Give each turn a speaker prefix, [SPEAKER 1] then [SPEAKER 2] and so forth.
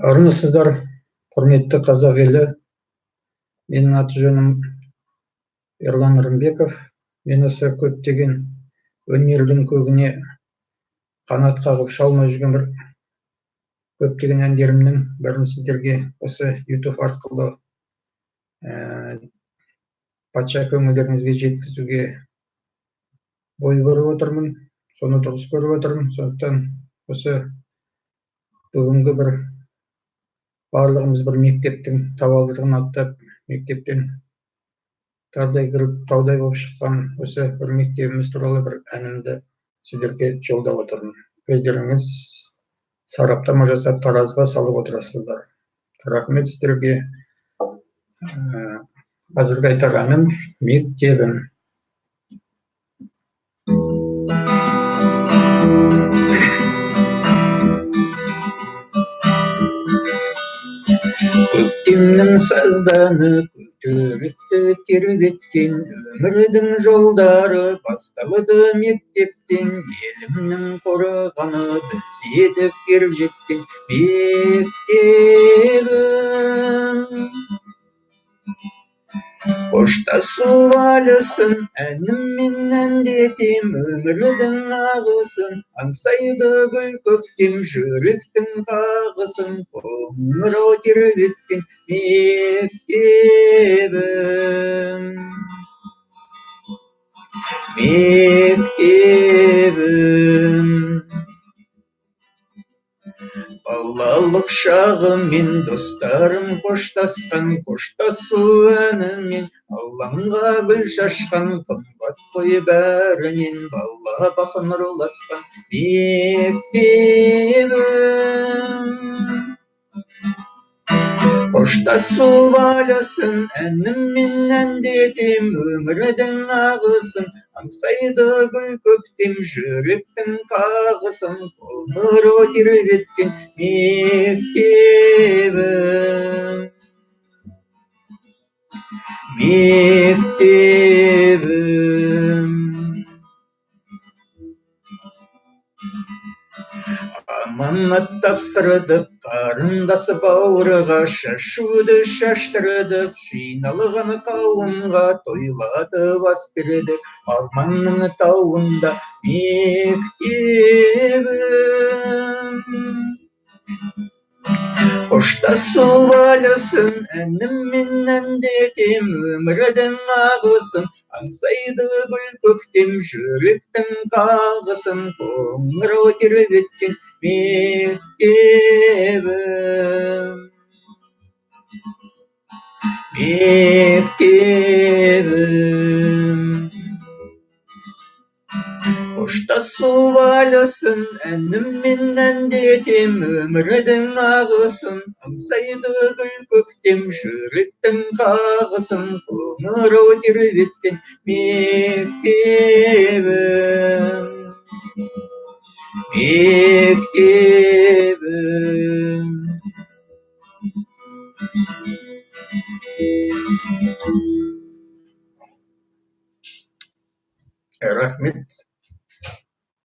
[SPEAKER 1] Армысыздар, құрметті қазақ елі. Менің аты жөнім Ерлан Рымбеков. Мен осы көптеген өнердің көгіне қанат қағып шалмай жүрген бір көптеген әндерімнің бірін сіздерге осы YouTube арқылы патша көңілдеріңізге жеткізуге бой көріп отырмын. Соны дұрыс көріп отырмын. Сондықтан осы бүгінгі бір барлығымыз бір мектептің табалдырығын аттап, мектептен тардай кіріп таудай болып шыққан осы бір мектебіміз туралы бір әнімді сіздерге жолдап отырмын. Өздеріңіз сараптама жасап таразыға салып отырасыздар. Рахмет сіздерге. Қазіргі айтар әнім «Мектебім». Көктемнің сазданы көтерікті тербеткен, өмірдің жолдары басталды мектептен. Елімнің қорғаны біз едік ер жеткен мектебім. Қоштасу вальсын әніммен әндетем, өмірдің ағысын аңсайды гүл көктем, жүректің қағысын қоңырау тербеткен мектебім. Мектебім. Балалық шағымен достарым қоштасқан, қоштасу әнімен алаңға гүл шашқан, қымбат қой бәрінен бала бақын ұрласқан мектебім. Қоштасу вальсын әніммен әндетем, өмірдің ағысын аңсайды гүл көктем, жүректің қағысын қоңырау тербеткен мектебім. Мектебім. Аманат тапсырдық қарындас бауырға, шашуды шаштырдық жиналған қауымға, тойлатып ас бердік арманның тауында мектебім. Қоштасу вальсын әніммен әндетем, өмірдің ағысын аңсайды гүл көктем, жүректің қағысын қоңырау тербеткен мектебім. Мектебім. Қоштасу вальсын әніммен әндетем, өмірдің ағысын аңсайды гүл көктем, жүректің қағысын қоңырау тербеткен мектебім. Мектебім. Рахмет.